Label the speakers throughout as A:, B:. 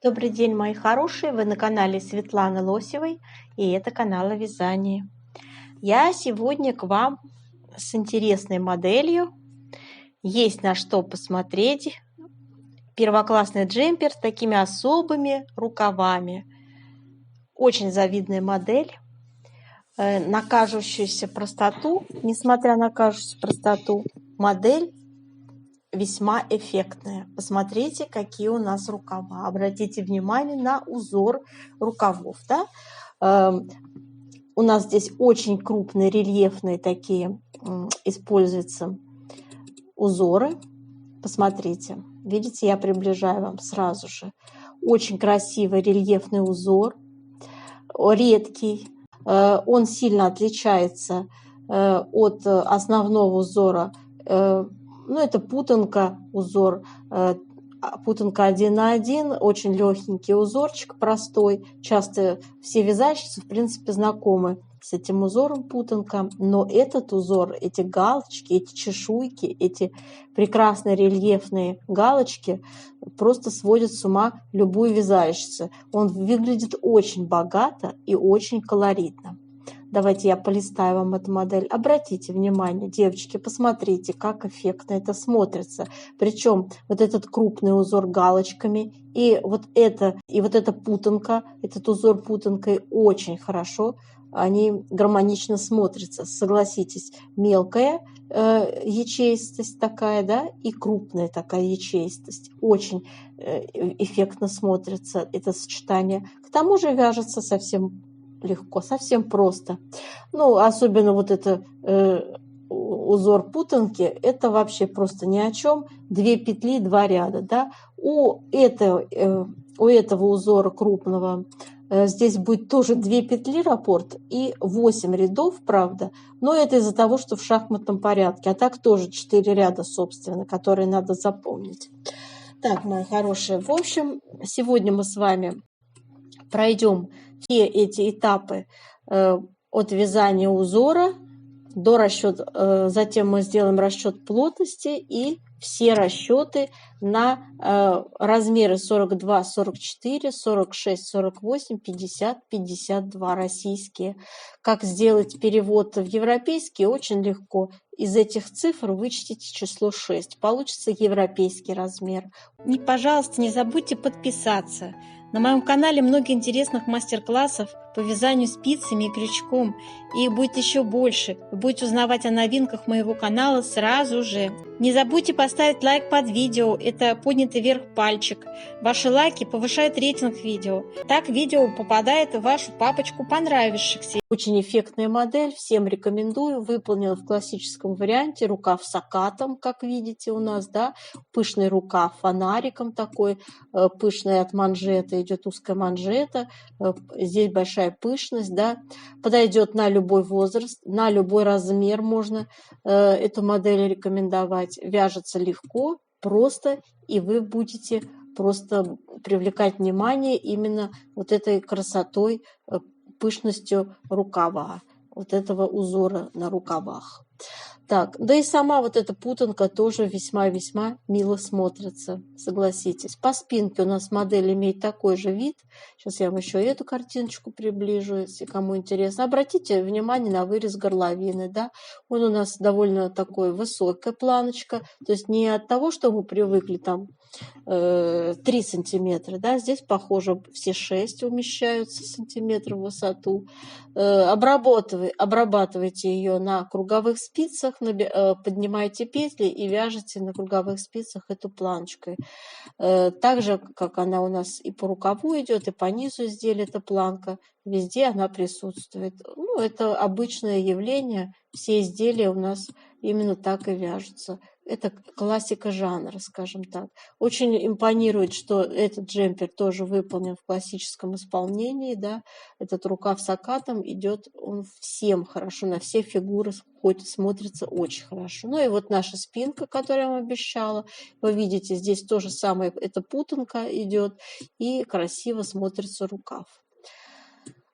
A: Добрый день, мои хорошие! Вы на канале Светланы Лосевой, и это канал о вязании. Я сегодня к вам с интересной моделью. Есть на что посмотреть. Первоклассный джемпер с такими особыми рукавами. Очень завидная модель. На кажущуюся простоту, несмотря на кажущуюся простоту, модель весьма эффектная. Посмотрите, какие у нас рукава. Обратите внимание на узор рукавов. Да? У нас здесь очень крупные рельефные такие используются узоры. Посмотрите. Видите, я приближаю вам сразу же. Очень красивый рельефный узор. Редкий. Он сильно отличается от основного узора. Это путанка, узор, путанка 1 на 1, очень легенький узорчик, простой. Часто все вязальщицы, в принципе, знакомы с этим узором путанка, но этот узор, эти галочки, эти чешуйки, эти прекрасные рельефные галочки просто сводят с ума любую вязальщицу. Он выглядит очень богато и очень колоритно. Давайте я полистаю вам эту модель. Обратите внимание, девочки, посмотрите, как эффектно это смотрится. Причем вот этот крупный узор галочками и вот эта путанка, этот узор путанкой очень хорошо, они гармонично смотрятся. Согласитесь, мелкая ячеистость такая, да, и крупная такая ячеистость. Очень эффектно смотрится это сочетание. К тому же вяжется совсем легко, совсем просто. Особенно вот это узор путанки, это вообще просто ни о чем. 2 петли, 2 ряда. Да? У этого узора крупного здесь будет тоже 2 петли раппорт и 8 рядов, правда, но это из-за того, что в шахматном порядке, а так тоже 4 ряда, собственно, которые надо запомнить. Так, мои хорошие, в общем, сегодня мы с вами пройдем все эти этапы от вязания узора до расчета, затем мы сделаем расчет плотности и все расчеты на размеры 42, 44, 46, 48, 50, 52 российские. Как сделать перевод в европейский? Очень легко. Из этих цифр вычтите число 6. Получится европейский размер. И, пожалуйста, не забудьте подписаться. На моем канале много интересных мастер-классов по вязанию спицами и крючком. И их будет еще больше. Вы будете узнавать о новинках моего канала сразу же. Не забудьте поставить лайк под видео. Это поднятый вверх пальчик. Ваши лайки повышают рейтинг видео. Так видео попадает в вашу папочку понравившихся. Очень эффектная модель. Всем рекомендую. Выполнена в классическом варианте. Рукав с окатом, как видите у нас, да. Пышный рукав фонариком такой. Пышный от манжеты. Идет узкая манжета. Здесь большая пышность, да. Подойдет на любой возраст, на любой размер можно эту модель рекомендовать. Вяжется легко, просто, и вы будете просто привлекать внимание именно вот этой красотой, пышностью рукава, вот этого узора на рукавах. Так, да и сама вот эта путанка тоже весьма-весьма мило смотрится, согласитесь. По спинке у нас модель имеет такой же вид. Сейчас я вам еще эту картиночку приближу, если кому интересно. Обратите внимание на вырез горловины, да. Он у нас довольно такой высокая планочка, то есть не от того, что мы привыкли там 3 сантиметра, да, здесь, похоже, все 6 умещаются сантиметров в высоту. Обрабатывайте ее на круговых спицах, поднимайте петли и вяжете на круговых спицах эту планочкой. Так же, как она у нас и по рукаву идет, и по низу изделия эта планка, везде она присутствует. Это обычное явление, все изделия у нас именно так и вяжутся. Это классика жанра, скажем так. Очень импонирует, что этот джемпер тоже выполнен в классическом исполнении, да. Этот рукав с окатом идет, он всем хорошо, на все фигуры смотрится очень хорошо. И вот наша спинка, которую я вам обещала. Вы видите, здесь то же самое, эта путанка идет, и красиво смотрится рукав.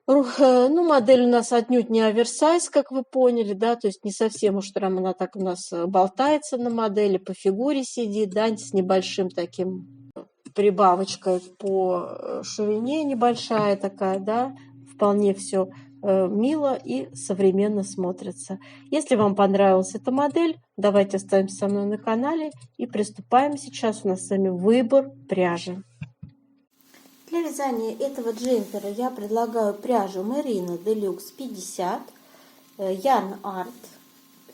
A: Модель у нас отнюдь не оверсайз, как вы поняли, да, то есть не совсем уж прям она так у нас болтается на модели, по фигуре сидит, да, с небольшим таким прибавочкой по ширине небольшая такая, да, вполне все мило и современно смотрится. Если вам понравилась эта модель, давайте оставимся со мной на канале и приступаем. Сейчас у нас с вами выбор пряжи. Для вязания этого джемпера я предлагаю пряжу Merino Deluxe 50, Yarn Art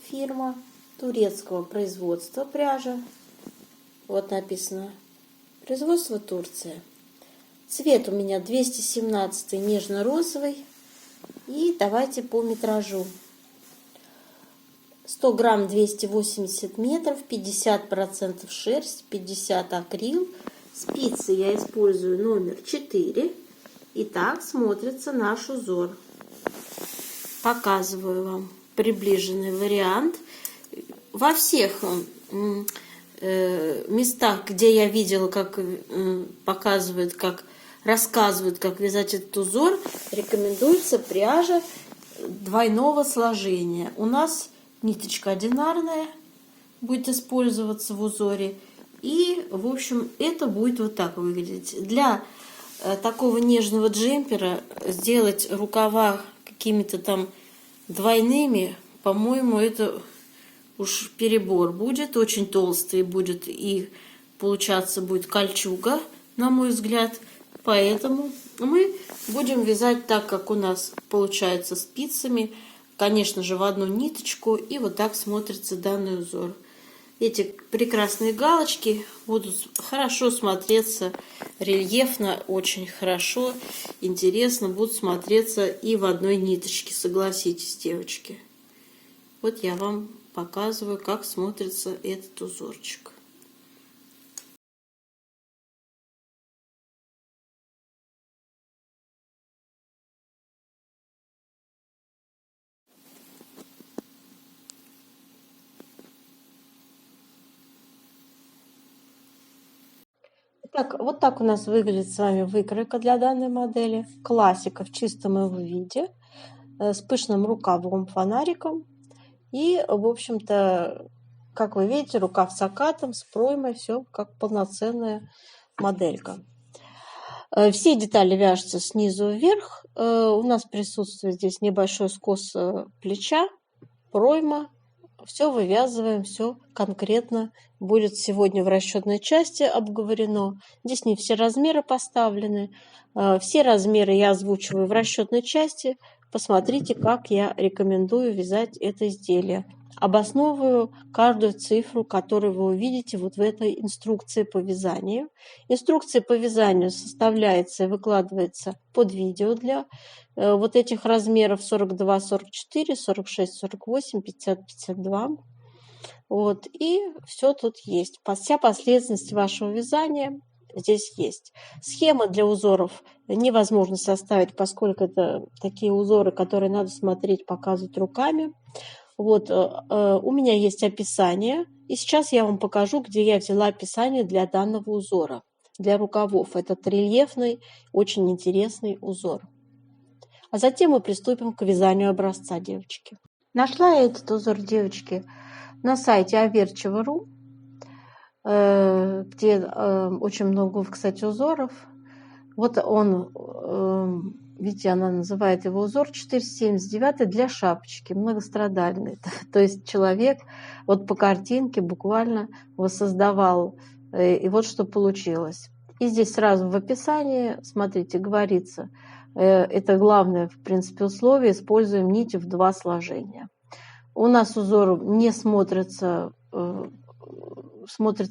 A: фирма, турецкого производства пряжа. Вот написано производство Турция. Цвет у меня 217 нежно-розовый. И давайте по метражу. 100 грамм 280 метров, 50% шерсть, 50 акрил. Спицы я использую номер 4. И так смотрится наш узор. Показываю вам приближенный вариант. Во всех местах, где я видела, как показывают, как рассказывают, как вязать этот узор, рекомендуется пряжа двойного сложения. У нас ниточка одинарная будет использоваться в узоре. И, в общем, это будет вот так выглядеть. Для такого нежного джемпера сделать рукава какими-то там двойными, по-моему, это уж перебор будет. Очень толстый будет и получаться будет кольчуга, на мой взгляд. Поэтому мы будем вязать так, как у нас получается спицами. Конечно же, в одну ниточку. И вот так смотрится данный узор. Эти прекрасные галочки будут хорошо смотреться, рельефно, очень хорошо, интересно будут смотреться и в одной ниточке, согласитесь, девочки. Вот я вам показываю, как смотрится этот узорчик. Так, вот так у нас выглядит с вами выкройка для данной модели. Классика в чистом его виде, с пышным рукавом, фонариком. И, в общем-то, как вы видите, рукав с окатом, с проймой, все как полноценная моделька. Все детали вяжутся снизу вверх. У нас присутствует здесь небольшой скос плеча, пройма. Все вывязываем, все конкретно будет сегодня в расчетной части обговорено. Здесь не все размеры поставлены. Все размеры я озвучиваю в расчетной части. Посмотрите, как я рекомендую вязать это изделие. Обосновываю каждую цифру, которую вы увидите вот в этой инструкции по вязанию. Инструкция по вязанию составляется и выкладывается под видео для вот этих размеров 42, 44, 46, 48, 50, 52. Вот, и все тут есть. Вся последовательность вашего вязания здесь есть. Схемы для узоров невозможно составить, поскольку это такие узоры, которые надо смотреть, показывать руками. Вот, у меня есть описание, и сейчас я вам покажу, где я взяла описание для данного узора, для рукавов. Этот рельефный, очень интересный узор. А затем мы приступим к вязанию образца, девочки. Нашла я этот узор, девочки, на сайте Averchivo.ru, где очень много, кстати, узоров. Вот он, видите, она называет его узор 479 для шапочки, многострадальный. То есть человек вот по картинке буквально воссоздавал, и вот что получилось. И здесь сразу в описании, смотрите, говорится, это главное, в принципе, условие, используем нить в 2 сложения. У нас узор не смотрится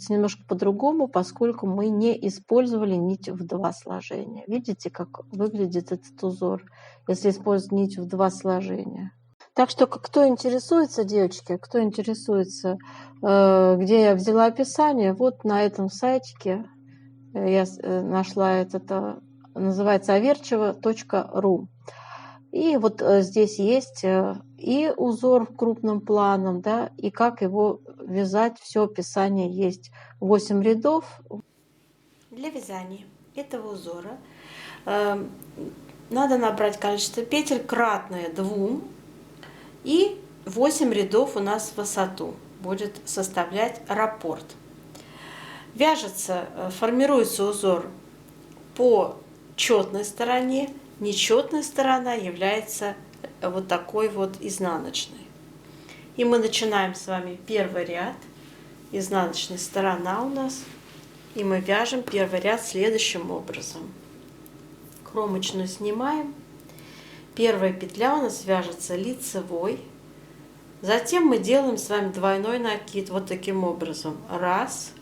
A: немножко по-другому, поскольку мы не использовали нить в 2 сложения. Видите, как выглядит этот узор, если использовать нить в 2 сложения. Так что, кто интересуется, девочки, кто интересуется, где я взяла описание, вот на этом сайтике я нашла это, называется averchivo.ru. И вот здесь есть и узор крупным планом, да, и как его вязать, все описание есть. 8 рядов. Для вязания этого узора надо набрать количество петель кратное 2, и 8 рядов у нас в высоту будет составлять раппорт. Вяжется, формируется узор по четной стороне, нечетная сторона является вот такой вот изнаночной. И мы начинаем с вами первый ряд, изнаночная сторона у нас, и мы вяжем первый ряд следующим образом. Кромочную снимаем, первая петля у нас вяжется лицевой, затем мы делаем с вами двойной накид вот таким образом, раз,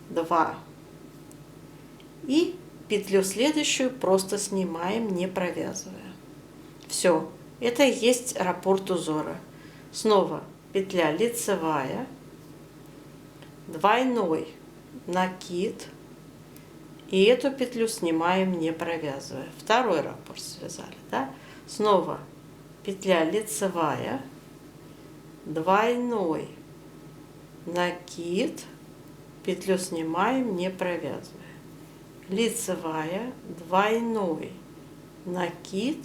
A: два, и петлю следующую просто снимаем, не провязывая. Все, это и есть раппорт узора. Снова петля лицевая, двойной накид, и эту петлю снимаем, не провязывая. Второй раппорт связали, да? Снова петля лицевая, двойной накид, петлю снимаем, не провязывая. Лицевая, двойной накид,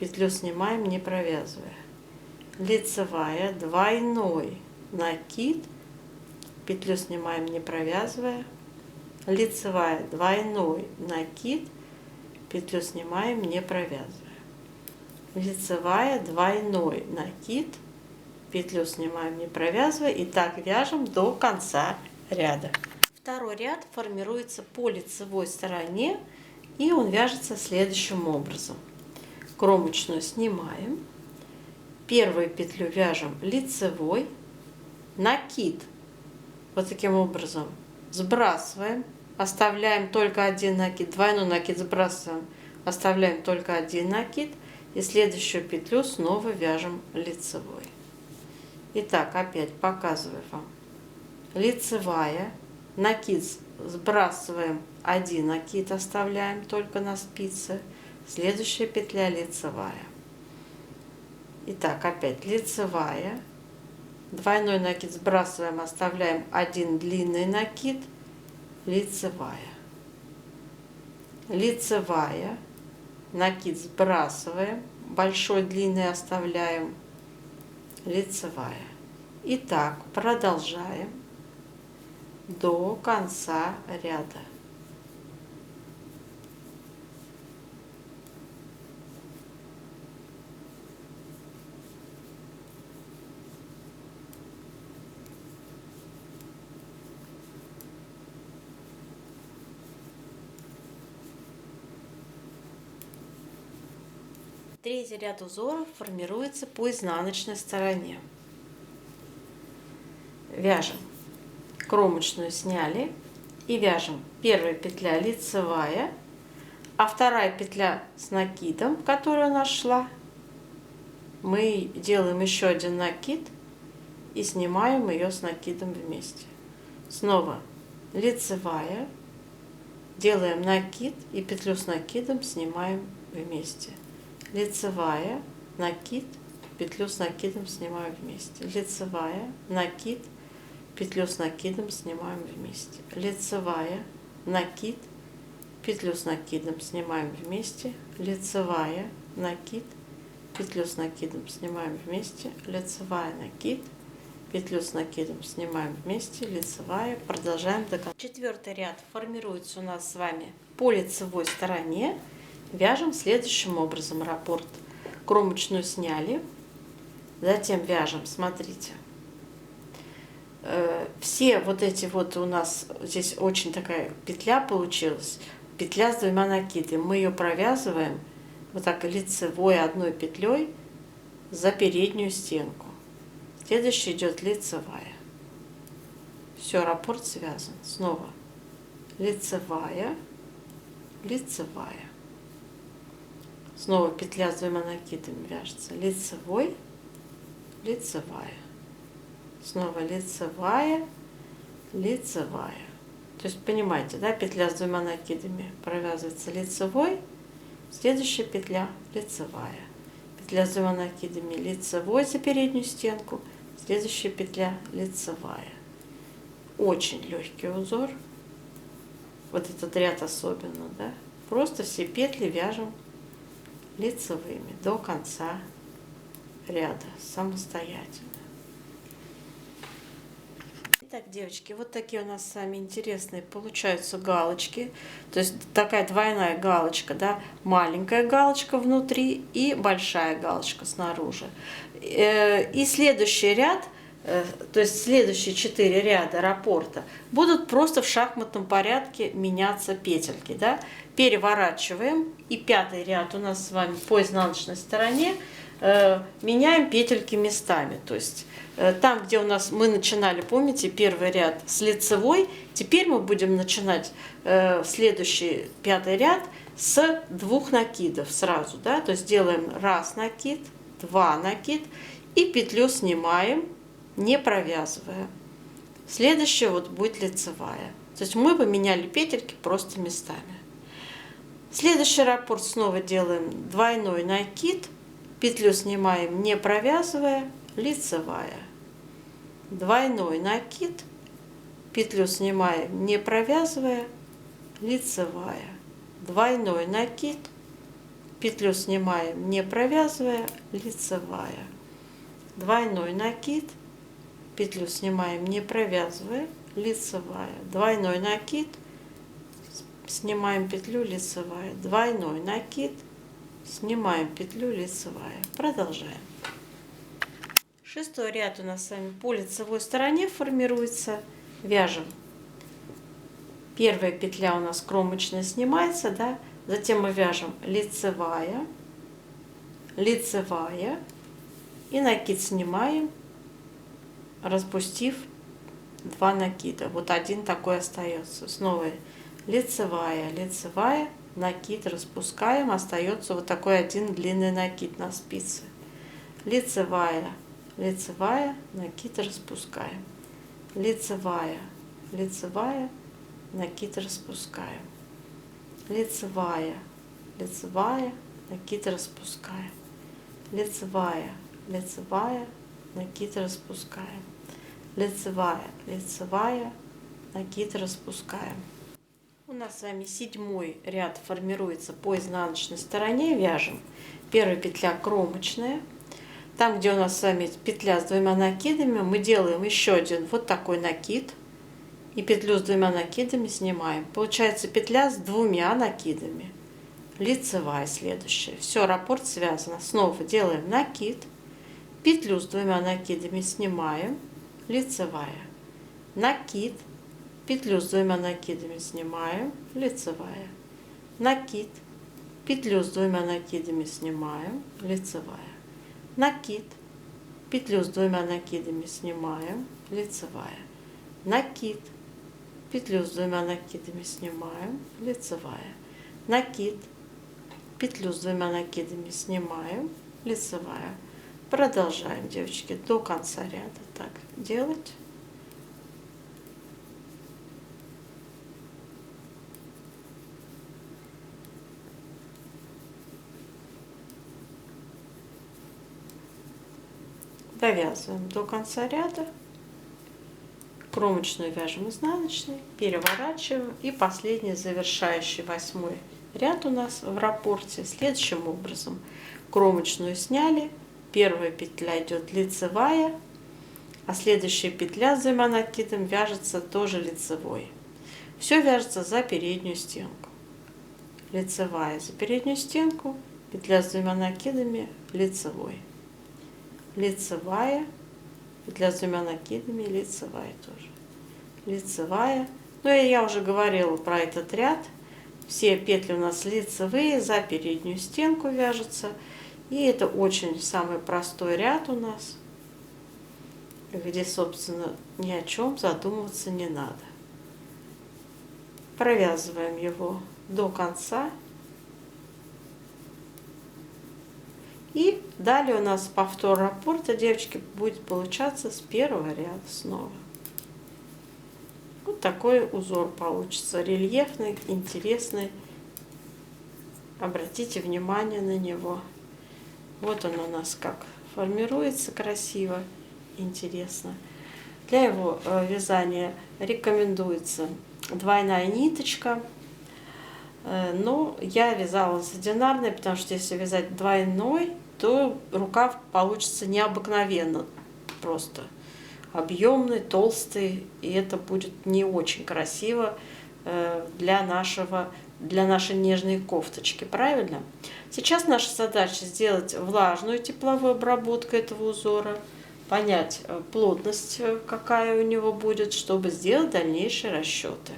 A: петлю снимаем, не провязывая. Лицевая, двойной накид, петлю снимаем, не провязывая. Лицевая, двойной накид, петлю снимаем, не провязывая. Лицевая, двойной накид, петлю снимаем, не провязывая. И так вяжем до конца ряда. Второй ряд формируется по лицевой стороне, и он вяжется следующим образом. Кромочную снимаем, первую петлю вяжем лицевой, накид вот таким образом сбрасываем, оставляем только один накид, двойной накид сбрасываем, оставляем только один накид, и следующую петлю снова вяжем лицевой. Итак, опять показываю вам. Лицевая, накид сбрасываем, один накид оставляем только на спице, следующая петля лицевая. Итак, опять лицевая, двойной накид сбрасываем, оставляем один длинный накид, лицевая. Лицевая, накид сбрасываем, большой длинный оставляем, лицевая. И так продолжаем до конца ряда. Третий ряд узоров формируется по изнаночной стороне. Вяжем. Кромочную сняли и вяжем. Первая петля лицевая, а вторая петля с накидом, которая у нас шла, мы делаем еще один накид и снимаем ее с накидом вместе. Снова лицевая, делаем накид и петлю с накидом снимаем вместе. Лицевая, накид, петлю с накидом снимаем вместе. Лицевая, накид, петлю с накидом снимаем вместе. Лицевая, накид, петлю с накидом снимаем вместе. Лицевая, накид, петлю с накидом снимаем вместе. Лицевая, накид, петлю с накидом снимаем вместе. Лицевая. Продолжаем до конца. Четвертый ряд формируется у нас с вами по лицевой стороне. Вяжем следующим образом раппорт. Кромочную сняли, затем вяжем, смотрите, все вот эти вот у нас здесь очень такая петля получилась, петля с двумя накидами. Мы ее провязываем вот так лицевой одной петлей за переднюю стенку. Следующая идет лицевая. Все, раппорт связан. Снова лицевая, лицевая. Снова петля с двумя накидами вяжется. Лицевой, лицевая. Снова лицевая, лицевая. То есть понимаете, да, петля с двумя накидами провязывается лицевой, следующая петля лицевая. Петля с двумя накидами лицевой за переднюю стенку, следующая петля лицевая. Очень легкий узор. Вот этот ряд особенно, да. Просто все петли вяжем лицевыми до конца ряда самостоятельно. Итак, девочки, вот такие у нас с вами интересные получаются галочки. То есть такая двойная галочка, да, маленькая галочка внутри и большая галочка снаружи. И следующий ряд, то есть следующие 4 ряда раппорта будут просто в шахматном порядке меняться петельки, да. Переворачиваем, и 5-й ряд у нас с вами по изнаночной стороне меняем петельки местами, то есть там, где у нас мы начинали, помните, первый ряд с лицевой, теперь мы будем начинать следующий 5-й ряд с 2 накидов сразу, да, то есть делаем 1 накид, 2 накид и петлю снимаем, не провязывая. Следующая вот будет лицевая, то есть мы поменяли петельки просто местами. Следующий раппорт снова делаем двойной накид, петлю снимаем, не провязывая, лицевая. Двойной накид, петлю снимаем, не провязывая, лицевая. Двойной накид, петлю снимаем, не провязывая, лицевая. Двойной накид, петлю снимаем, не провязывая, лицевая. Двойной накид, снимаем петлю, лицевая. Двойной накид, снимаем петлю, лицевая. Продолжаем. 6-й ряд у нас с вами по лицевой стороне формируется. Вяжем. Первая петля у нас кромочная снимается, да, затем мы вяжем лицевая, лицевая и накид снимаем, распустив 2 накида. Вот один такой остается. Снова лицевая, лицевая, накид распускаем, остается вот такой один длинный накид на спице. Лицевая, лицевая, накид распускаем. Лицевая, лицевая, накид распускаем. Лицевая, лицевая, накид распускаем. Лицевая, лицевая, накид распускаем. Лицевая, лицевая, накид распускаем. У нас с вами 7-й ряд формируется по изнаночной стороне. Вяжем. Первая петля кромочная. Там, где у нас с вами петля с 2 накидами, мы делаем еще один вот такой накид. И петлю с 2 накидами снимаем. Получается петля с 2 накидами. Лицевая следующая. Все, раппорт связано. Снова делаем накид. Петлю с 2 накидами снимаем. Лицевая. Накид. Петлю с 2 накидами снимаем. Лицевая. Накид. Петлю с 2 накидами снимаем. Лицевая. Накид, петлю с 2 накидами снимаем, лицевая. Накид, петлю с 2 накидами снимаем, лицевая. Накид, петлю с 2 накидами снимаем, лицевая. Продолжаем, девочки, до конца ряда так делать. Довязываем до конца ряда, кромочную вяжем изнаночной, переворачиваем, и последний завершающий 8-й ряд у нас в раппорте следующим образом. Кромочную сняли, первая петля идет лицевая, а следующая петля с 2 накидами вяжется тоже лицевой. Все вяжется за переднюю стенку. Лицевая за переднюю стенку, петля с 2 накидами, лицевой. Лицевая, петля с 2 накидами, лицевая тоже. Лицевая. Ну и я уже говорила про этот ряд. Все петли у нас лицевые, за переднюю стенку вяжутся. И это очень самый простой ряд у нас, где, собственно, ни о чем задумываться не надо. Провязываем его до конца. И далее у нас повтор раппорта, девочки, будет получаться с 1-го ряда снова. Вот такой узор получится, рельефный, интересный. Обратите внимание на него. Вот он у нас как формируется красиво, интересно. Для его вязания рекомендуется двойная ниточка. Но я вязала с одинарной, потому что если вязать двойной, то рукав получится необыкновенно просто. объемный, толстый, и это будет не очень красиво для нашей нежной кофточки, правильно? Сейчас наша задача сделать влажную тепловую обработку этого узора, понять плотность, какая у него будет, чтобы сделать дальнейшие расчеты.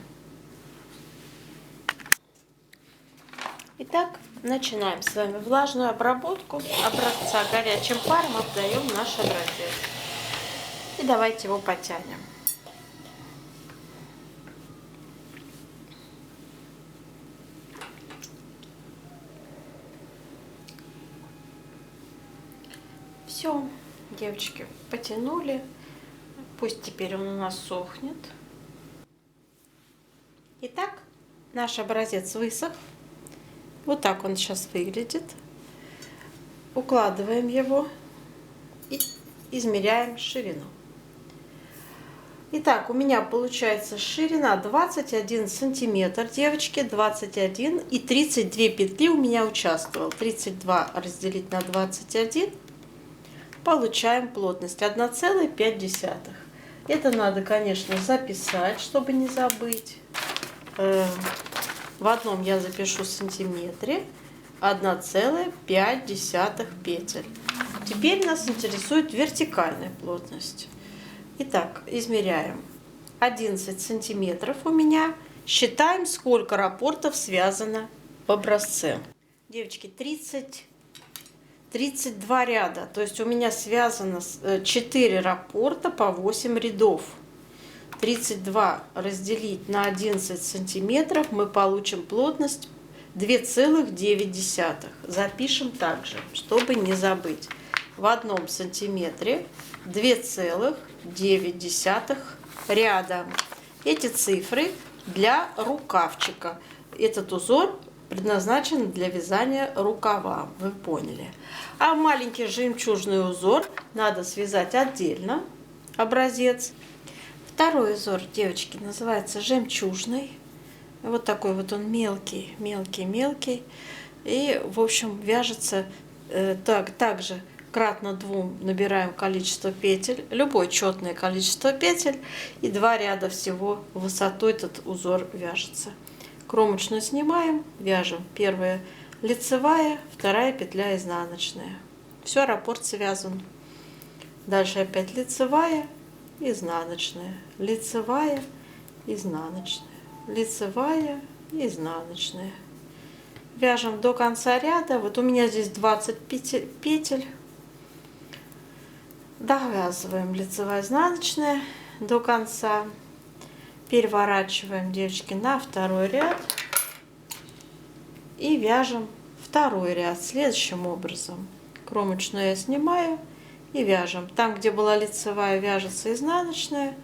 A: Итак, начинаем с вами влажную обработку образца. Горячим паром обдаем наш образец. И давайте его потянем. Все, девочки, потянули. Пусть теперь он у нас сохнет. Итак, наш образец высох. Вот так он сейчас выглядит. Укладываем его и измеряем ширину. Итак, у меня получается ширина 21 сантиметр, девочки, 21, и 32 петли у меня участвовал. 32 разделить на 21, получаем плотность 1,5. Это надо, конечно, записать, чтобы не забыть. В одном я запишу сантиметре 1,5 петель. Теперь нас интересует вертикальная плотность. Итак, измеряем 11 сантиметров у меня. Считаем, сколько раппортов связано в образце. Девочки, 32 ряда. То есть у меня связано 4 раппорта по 8 рядов. 32 разделить на 11 сантиметров, мы получим плотность 2,9. Запишем также, чтобы не забыть. В одном сантиметре 2,9 ряда. Эти цифры для рукавчика. Этот узор предназначен для вязания рукава, вы поняли. А маленький жемчужный узор надо связать отдельно, образец. Второй узор, девочки, называется жемчужный. Вот такой вот он мелкий, мелкий, мелкий. И, в общем, вяжется также кратно 2 набираем количество петель, любое четное количество петель, и 2 ряда всего в высоту этот узор вяжется. Кромочную снимаем, вяжем. Первая лицевая, вторая петля изнаночная. Все, раппорт связан. Дальше опять лицевая, изнаночная, лицевая, изнаночная, лицевая, изнаночная. Вяжем до конца ряда. Вот у меня здесь 20 петель. Довязываем лицевая, изнаночная до конца. Переворачиваем, девочки, на второй ряд и вяжем второй ряд следующим образом. Кромочную я снимаю и вяжем. Там, где была лицевая, вяжется изнаночная.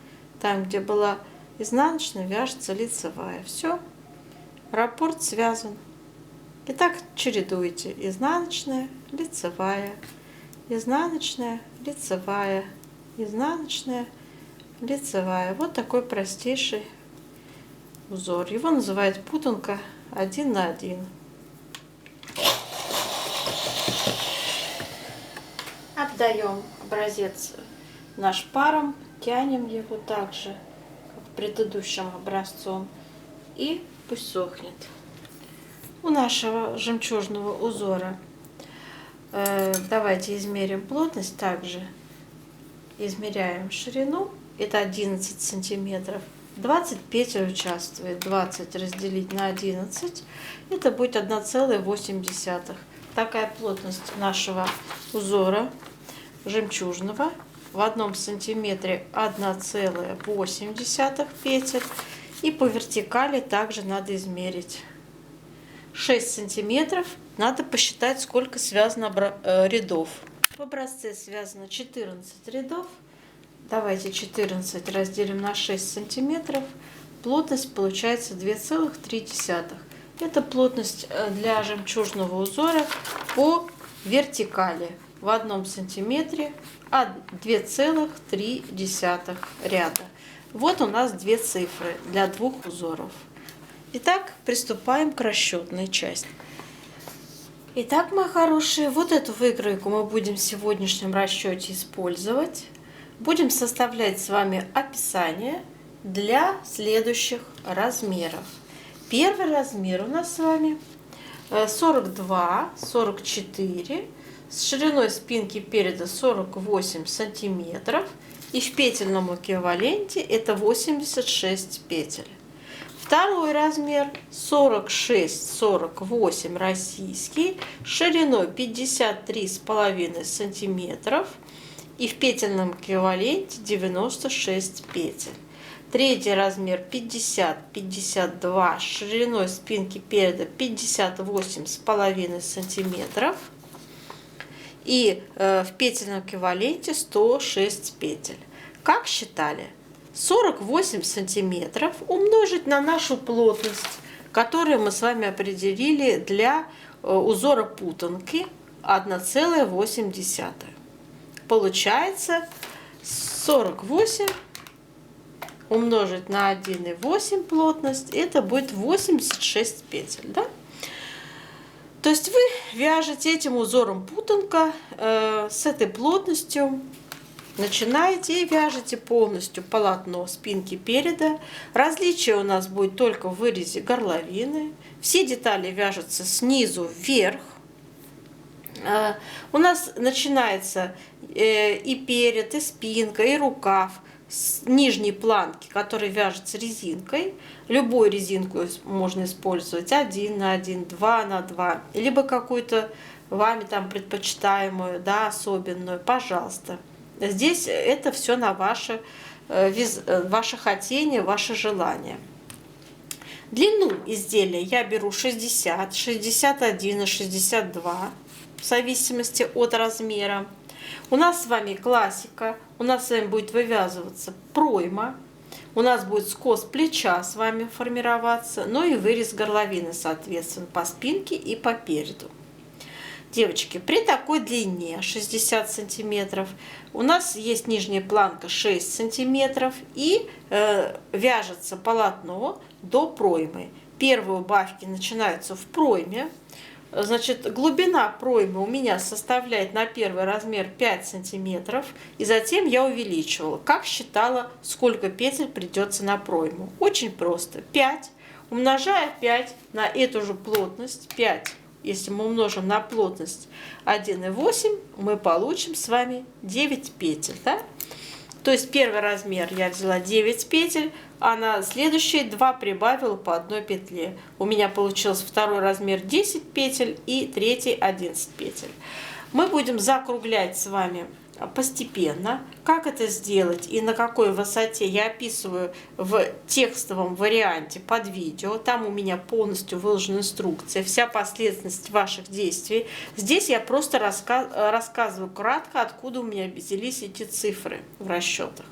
A: Там, где была изнаночная, вяжется лицевая. Все, раппорт связан. Итак, чередуйте изнаночная, лицевая, изнаночная, лицевая, изнаночная, лицевая. Вот такой простейший узор. Его называют путанка 1 на 1. Обдаем образец наш паром, тянем его также, как предыдущим образцом, и пусть сохнет. У нашего жемчужного узора давайте измерим плотность, также измеряем ширину, это 11 сантиметров, 20 петель участвует, 20 разделить на 11, это будет 1,8. Такая плотность нашего узора жемчужного. В одном сантиметре 1,8 петель. И по вертикали также надо измерить 6 сантиметров. Надо посчитать, сколько связано рядов. В образце связано 14 рядов. Давайте 14 разделим на 6 сантиметров. Плотность получается 2,3. Это плотность для жемчужного узора по вертикали. В одном сантиметре 2,3 ряда. Вот у нас 2 цифры для 2 узоров. Итак, приступаем к расчетной части. Итак, мои хорошие, вот эту выкройку мы будем в сегодняшнем расчете использовать. Будем составлять с вами описание для следующих размеров. Первый размер у нас с вами 42-44, с шириной спинки переда 48 сантиметров, и в петельном эквиваленте это 86 петель. Второй размер 46-48 российский, шириной 53,5 сантиметров, и в петельном эквиваленте 96 петель. Третий размер 50-52, шириной спинки переда 58,5 сантиметров, и в петельном эквиваленте 106 петель. Как считали? 48 сантиметров умножить на нашу плотность, которую мы с вами определили для узора путанки 1,8. Получается 48 умножить на 1,8 плотность, это будет 86 петель. Да? То есть вы вяжете этим узором путанка с этой плотностью. Начинаете и вяжете полностью полотно спинки переда. Различие у нас будет только в вырезе горловины. Все детали вяжутся снизу вверх. У нас начинается и перед, и спинка, и рукав с нижней планки, который вяжется резинкой. Любую резинку можно использовать 1 на 1, 2 на 2, либо какую-то вами там предпочитаемую, да, особенную, пожалуйста. Здесь это все на ваше хотение, ваше желание. Длину изделия я беру 60, 61 и 62, в зависимости от размера. У нас с вами классика, у нас с вами будет вывязываться пройма, у нас будет скос плеча с вами формироваться, ну и вырез горловины, соответственно, по спинке и по переду. Девочки, при такой длине 60 сантиметров у нас есть нижняя планка 6 сантиметров и вяжется полотно до проймы. Первые убавки начинаются в пройме. Значит, глубина проймы у меня составляет на первый размер 5 сантиметров, и затем я увеличивала. Как считала, сколько петель придется на пройму? Очень просто. 5, умножая 5 на эту же плотность, 5. Если мы умножим на плотность 1,8, мы получим с вами 9 петель. Да? То есть первый размер я взяла 9 петель, а на следующие 2 прибавила по одной петле. У меня получился второй размер 10 петель и третий 11 петель. Мы будем закруглять с вами постепенно. Как это сделать и на какой высоте, я описываю в текстовом варианте под видео. Там у меня полностью выложена инструкция, вся последовательность ваших действий. Здесь я просто рассказываю кратко, откуда у меня взялись эти цифры в расчетах.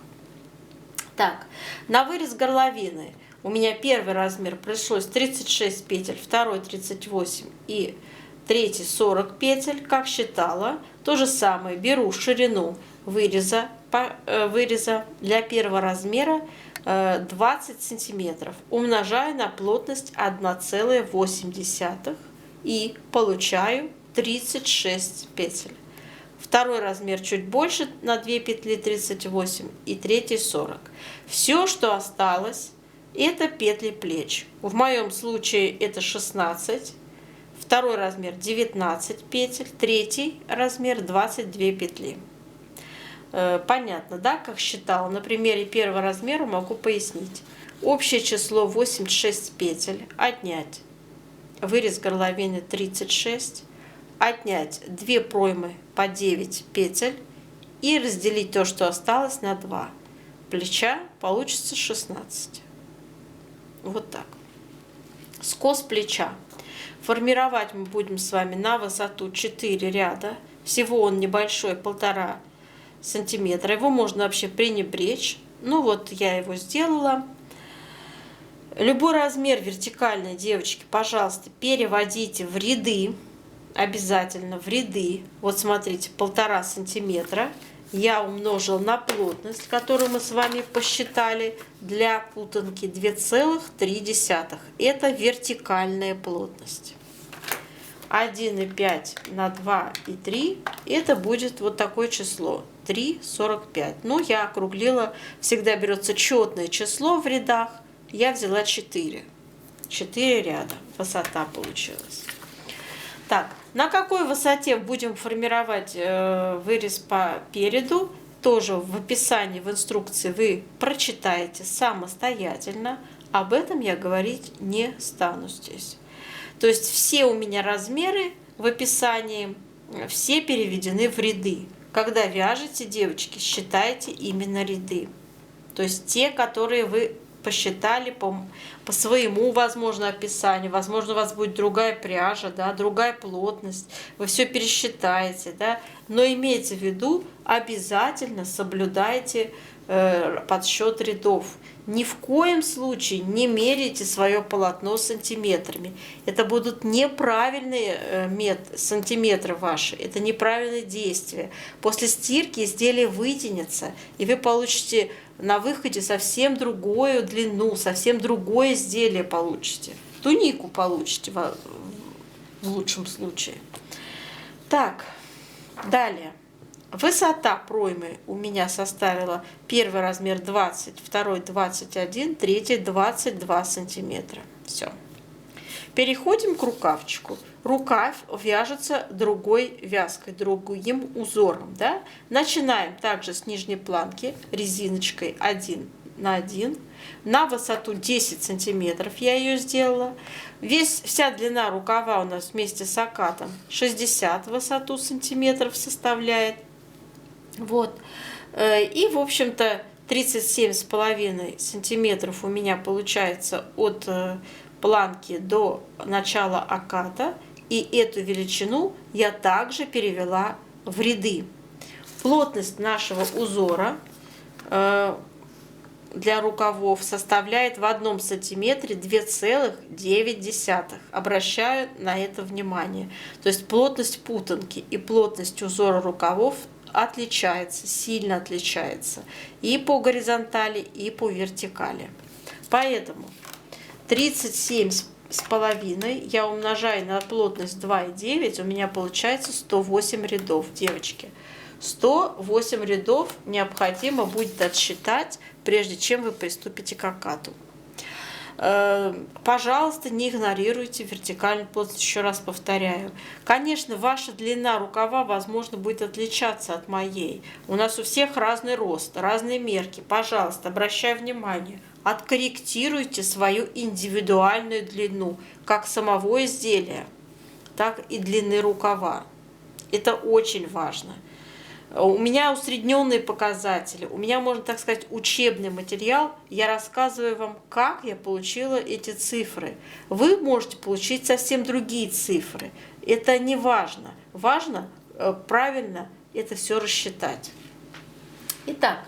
A: Так, на вырез горловины у меня первый размер пришлось 36 петель, второй 38 и третий 40 петель, как считала. То же самое беру ширину выреза для первого размера 20 сантиметров, умножаю на плотность 1,8 и получаю 36 петель. Второй размер чуть больше на 2 петли 38 и третий 40. Все, что осталось, это петли плеч. В моем случае это 16. Второй размер 19 петель, третий размер 22 петли. Понятно, да, как считала? На примере первого размера могу пояснить. Общее число 86 петель. Отнять вырез горловины 36. Отнять 2 проймы по 9 петель и разделить то, что осталось, на 2. Плеча получится 16. Вот так. Скос плеча. Формировать мы будем с вами на высоту 4 ряда. Всего он небольшой, 1,5 сантиметра. Его можно вообще пренебречь. Ну вот я его сделала. Любой размер вертикальной, девочки, пожалуйста, переводите в ряды. Обязательно в ряды. Вот смотрите, 1,5 сантиметра. Я умножила на плотность, которую мы с вами посчитали для путанки, 2,3. Это вертикальная плотность. 1,5 на 2 и 3. Это будет вот такое число. 43,45. Ну, я округлила, всегда берется четное число в рядах, я взяла 4. 4 ряда, высота получилась. Так, на какой высоте будем формировать вырез по переду, тоже в описании, в инструкции вы прочитаете самостоятельно. Об этом я говорить не стану здесь. То есть все у меня размеры в описании, все переведены в ряды. Когда вяжете, девочки, считайте именно ряды. То есть те, которые вы посчитали по своему, возможно, описанию. Возможно, у вас будет другая пряжа, да, другая плотность. Вы все пересчитаете, да. Но имейте в виду, обязательно соблюдайте подсчет рядов. Ни в коем случае не меряйте свое полотно сантиметрами. Это будут неправильные сантиметры ваши, это неправильные действия. После стирки изделие вытянется, и вы получите на выходе совсем другую длину, совсем другое изделие получите. Тунику получите в лучшем случае. Так, далее. Высота проймы у меня составила первый размер 20, второй 21, третий 22 сантиметра. Все. Переходим к рукавчику. Рукав вяжется другой вязкой, другим узором. Да? Начинаем также с нижней планки резиночкой 1 на 1. На высоту 10 сантиметров я ее сделала. Вся длина рукава у нас вместе с окатом 60 высоту сантиметров составляет. Вот. И, в общем-то, 37,5 сантиметров у меня получается от планки до начала оката. И эту величину я также перевела в ряды. Плотность нашего узора для рукавов составляет в 1 сантиметре 2,9. Обращаю на это внимание. То есть плотность путанки и плотность узора рукавов отличается, сильно отличается и по горизонтали, и по вертикали. Поэтому 37,5 я умножаю на плотность 2,9, у меня получается 108 рядов, девочки. 108 рядов необходимо будет отсчитать, прежде чем вы приступите к окату. Пожалуйста, не игнорируйте вертикальную плотность, еще раз повторяю. Конечно, ваша длина рукава, возможно, будет отличаться от моей. У нас у всех разный рост, разные мерки. Пожалуйста, обращаю внимание, откорректируйте свою индивидуальную длину, как самого изделия, так и длины рукава. Это очень важно. У меня усредненные показатели, у меня, можно так сказать, учебный материал. Я рассказываю вам, как я получила эти цифры. Вы можете получить совсем другие цифры. Это не важно. Важно правильно это все рассчитать. Итак,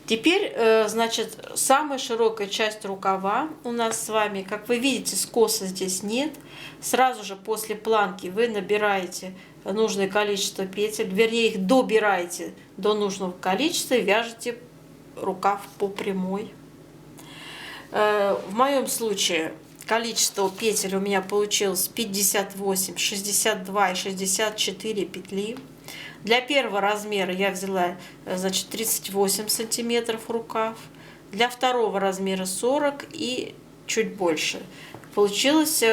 A: теперь, значит, самая широкая часть рукава у нас с вами, как вы видите, скоса здесь нет. Сразу же после планки вы набираете нужное количество петель, вернее их добираете до нужного количества и вяжете рукав по прямой. В моем случае количество петель у меня получилось 58, 62 и 64 петли. Для первого размера я взяла, значит, 38 сантиметров рукав, для второго размера 40 и чуть больше. Получилось,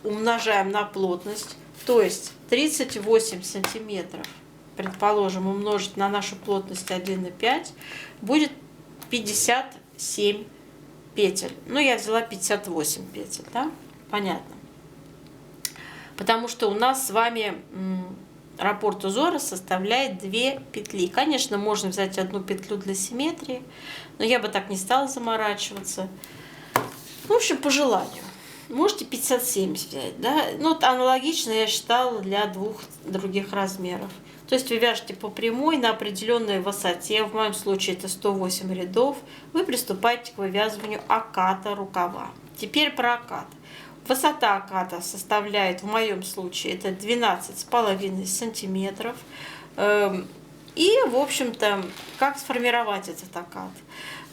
A: умножаем на плотность, то есть 38 сантиметров, предположим, умножить на нашу плотность 1,5, будет 57 петель. Ну, я взяла 58 петель, да? Понятно. Потому что у нас с вами раппорт узора составляет 2 петли. Конечно, можно взять одну петлю для симметрии, но я бы так не стала заморачиваться. В общем, по желанию. Можете 57 взять, да? Ну, аналогично я считала для двух других размеров. То есть вы вяжете по прямой на определенной высоте, в моем случае это 108 рядов, вы приступаете к вывязыванию оката рукава. Теперь про окат. Высота оката составляет, в моем случае, это 12,5 сантиметров. И, в общем-то, как сформировать этот окат?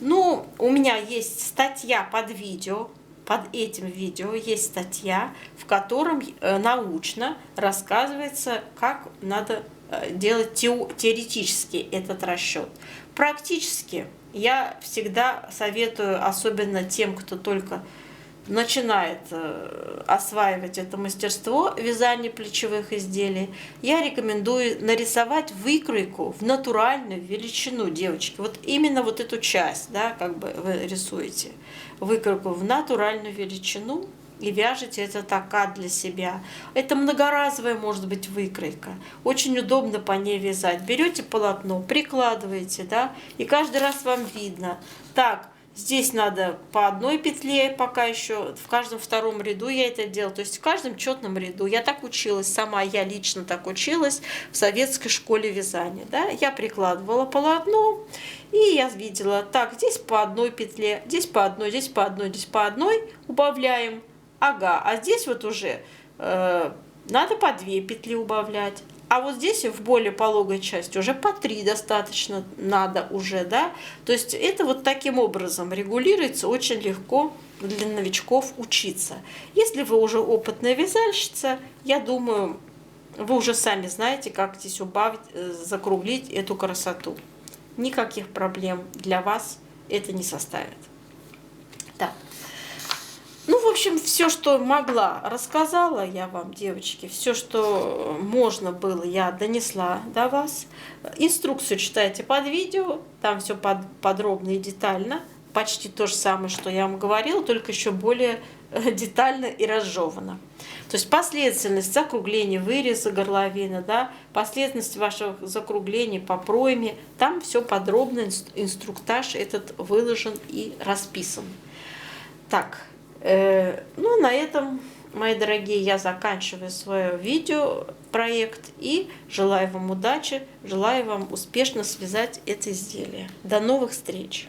A: Ну, у меня есть статья под видео. Под этим видео есть статья, в котором научно рассказывается, как надо делать теоретически этот расчет. Практически я всегда советую, особенно тем, кто только начинает осваивать это мастерство вязания плечевых изделий, я рекомендую нарисовать выкройку в натуральную величину, девочки. Вот именно вот эту часть, да, как бы вы рисуете, выкройку в натуральную величину и вяжете это така для себя. Это многоразовая может быть выкройка. Очень удобно по ней вязать. Берете полотно, прикладываете, да, и каждый раз вам видно. Так, здесь надо по одной петле, пока еще в каждом втором ряду я это делала, то есть в каждом четном ряду. Я так училась сама, я лично так училась в советской школе вязания. Да? Я прикладывала полотно, и я видела, так, здесь по одной петле, здесь по одной, здесь по одной, здесь по одной, убавляем. Ага, а здесь вот уже надо по 2 петли убавлять. А вот здесь в более пологой части уже по 3 достаточно надо уже, да. То есть это вот таким образом регулируется, очень легко для новичков учиться. Если вы уже опытная вязальщица, я думаю, вы уже сами знаете, как здесь убавить, закруглить эту красоту. Никаких проблем для вас это не составит. Так. Ну, в общем, все, что могла, рассказала я вам, девочки. Все, что можно было, я донесла до вас. Инструкцию читайте под видео. Там все подробно и детально. Почти то же самое, что я вам говорила, только еще более детально и разжевано. То есть последовательность закругления выреза горловины, да, последовательность ваших закруглений по пройме. Там все подробно, инструктаж этот выложен и расписан. Так. Ну, на этом, мои дорогие, я заканчиваю свой видеопроект и желаю вам удачи, желаю вам успешно связать это изделие. До новых встреч!